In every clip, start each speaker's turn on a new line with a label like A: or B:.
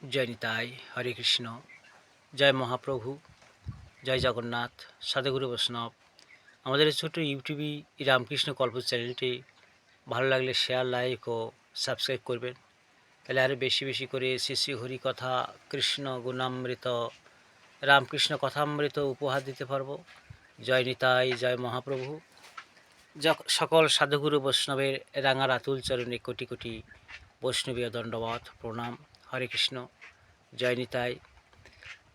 A: জয় নিতাই, হরে কৃষ্ণ, জয় মহাপ্রভু, জয় জগন্নাথ, সাধুগুরু বৈষ্ণব। আমাদের এই ছোট্ট ইউটিউবই রামকৃষ্ণ কল্প চ্যানেলটি ভালো লাগলে শেয়ার, লাইক ও সাবস্ক্রাইব করবেন। তাহলে আরও বেশি বেশি করে শ্রী শ্রী হরি কথা, কৃষ্ণ গুণামৃত, রামকৃষ্ণ কথামৃত উপহার দিতে পারবো। জয় নিতাই, জয় মহাপ্রভু। সকল সাধুগুরু বৈষ্ণবের রাঙার আতুল চরণে কোটি কোটি বৈষ্ণবীয় দণ্ডবত প্রণাম। হরে কৃষ্ণ, জয় নিতাই।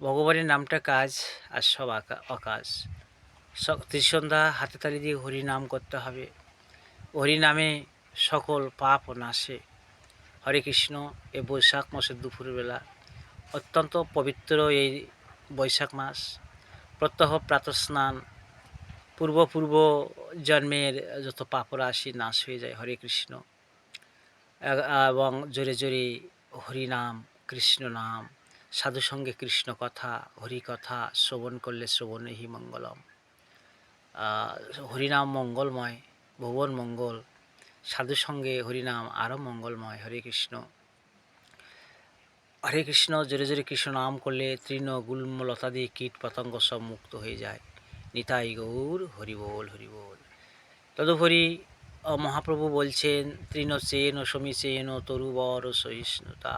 A: ভগবানের নামটা কাজ আর সব অকাজ। ত্রিসন্ধ্যা হাতে তালি দিয়ে হরি নাম করতে হবে। হরি নামে সকল পাপ নাশে। হরে কৃষ্ণ। এই বৈশাখ মাসের দুপুরবেলা অত্যন্ত পবিত্র এই বৈশাখ মাস। প্রত্যহ প্রাতঃস্নান, পূর্ব পূর্ব জন্মের যত পাপ রাশি নাশ হয়ে যায়। হরে কৃষ্ণ। এবং জোরে জোরে হরি নাম, কৃষ্ণ নাম, সাধুসঙ্গে কৃষ্ণ কথা, হরি কথা শ্রবণ করলে শ্রবণেহি মঙ্গলম। হরিনাম মঙ্গলময়, ভুবন মঙ্গল। সাধুসঙ্গে হরিনাম আরও মঙ্গলময়। হরে কৃষ্ণ। হরে কৃষ্ণ। জোরে জোরে কৃষ্ণ নাম করলে তৃণ গুল্ম লতাদি কীট পতঙ্গ সব মুক্ত হয়ে যায়। নিতাই গৌর হরিবোল হরিবোল। তদুপরি মহাপ্রভু বলছেন, তৃণসেন সমীচেন তরুবর সহিষ্ণুতা,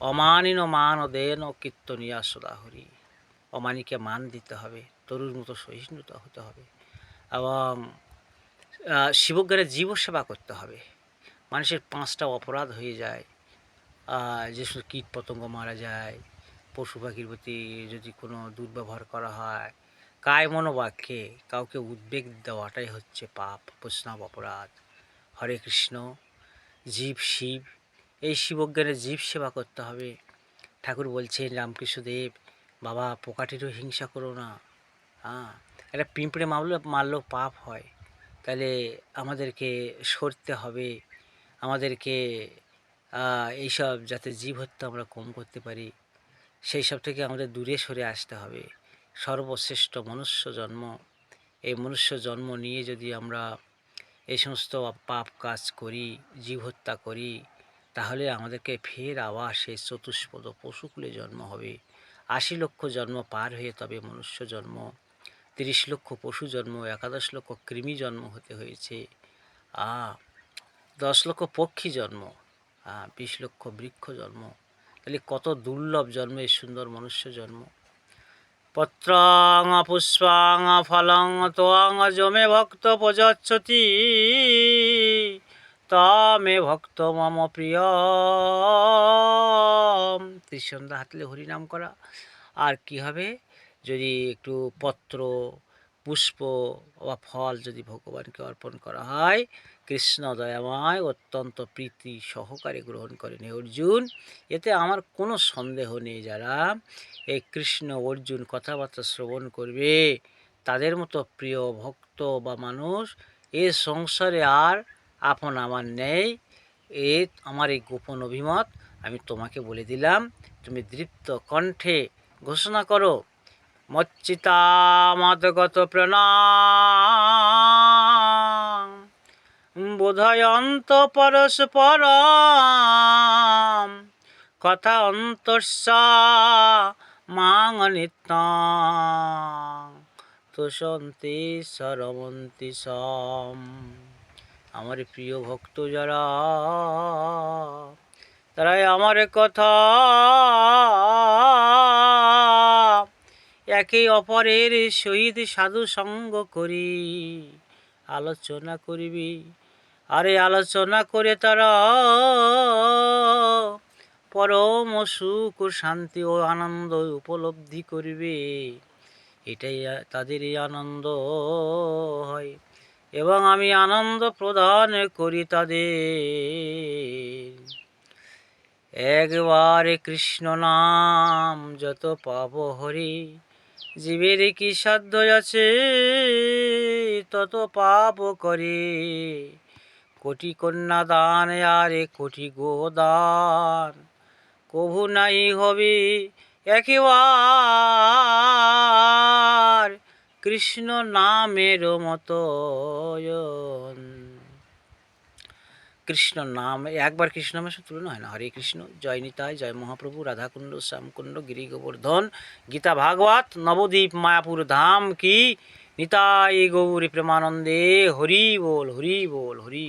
A: অমানিন মান দেন কীর্তনিয়া সদা হরি। অমানিকে মান দিতে হবে, তরুর মতো সহিষ্ণুতা হতে হবে, এবং শিবজ্ঞানের জীব সেবা করতে হবে। মানুষের 5টা অপরাধ হয়ে যায়, যে সমস্ত কীট পতঙ্গ মারা যায়, পশু পাখির প্রতি যদি কোনো দুর্ব্যবহার করা হয়, কায় মনোবাক্যে কাউকে উদ্বেগ দেওয়াটাই হচ্ছে পাপ, বৈষ্ণব অপরাধ। হরে কৃষ্ণ। জীব শিব, এই শিবজ্ঞানের জীব সেবা করতে হবে। ঠাকুর বলছেন রামকৃষ্ণদেব, বাবা পোকাটিরও হিংসা করো না। একটা পিঁপড়ে মারলেও পাপ হয়। তাহলে আমাদেরকে সরতে হবে, আমাদেরকে এইসব যাতে জীব হত্যা আমরা কম করতে পারি, সেই সব থেকে আমাদের দূরে সরে আসতে হবে। সর্বশ্রেষ্ঠ মনুষ্য জন্ম, এই মনুষ্য জন্ম নিয়ে যদি আমরা এই সমস্ত পাপ কাজ করি, জীব হত্যা করি, তাহলে আমাদেরকে ফের আবার সেই চতুষ্পদ পশুকুলে জন্ম হবে। 80 লক্ষ জন্ম পার হয়ে তবে মনুষ্য জন্ম, 30 লক্ষ পশু জন্ম, 11 লক্ষ কৃমি জন্ম হতে হয়েছে, 10 লক্ষ পক্ষী জন্ম, 20 লক্ষ বৃক্ষ জন্ম। তাহলে কত দুর্লভ জন্ম এই সুন্দর মনুষ্য জন্ম। পত্রং পুষ্পাং ফলং তোয়াং যমে ভক্ত প্রযচ্ছতি তমে ভক্ত মম প্রিয়। ত্রিসন্ধ্যা হাতলে হরিনাম করা। আর কি হবে, যদি একটু পত্র, পুষ্প বা ফল যদি ভগবানকে অর্পণ করা হয়, কৃষ্ণ দয়াময় অত্যন্ত প্রীতি সহকারে গ্রহণ করেন। হে অর্জুন, এতে আমার কোনো সন্দেহ নেই, যারা এই কৃষ্ণ অর্জুন কথাবার্তা শ্রবণ করবে, তাদের মতো প্রিয় ভক্ত বা মানুষ এ সংসারে আর আপন আমার নেই। এ আমার এই গোপন অভিমত আমি তোমাকে বলে দিলাম, তুমি দৃপ্ত কণ্ঠে ঘোষণা করো। মচ্চিতামতগত প্রণাম বোধয়ন্ত পরস্পরম কথা অন্তঃস মাং নিত্যং তুষন্তি সরমন্তি সম। আমার প্রিয় ভক্ত যারা, তারাই আমার কথা একে অপরের সহিত সাধু সঙ্গ করি আলোচনা করিবি। আরে আলোচনা করে তারা পরম সুখ ও শান্তি ও আনন্দ উপলব্ধি করিবে। এটাই তাদের এই আনন্দ হয়, এবং আমি আনন্দ প্রদান করি তাদের। একবারে কৃষ্ণ নাম যত পাব হরি, জীবের কি সাধ্য আছে তত পাপ করে। কোটি কন্যা দান আরে কোটি গোদান, কভু নাই হবে একেবার কৃষ্ণ নামের মতন। কৃষ্ণ নাম, একবার কৃষ্ণ নামের সাথে তুলনা হয় না। হরে কৃষ্ণ, জয় নিতাই, জয় মহাপ্রভু, রাধাকুণ্ড, শ্যামকুণ্ড, গিরি গোবর্ধন, গীতা ভাগবত, নবদ্বীপ, মায়াপুর ধাম কি, নিতাই গৌরী প্রেমানন্দে, হরি বল, হরি বল, হরি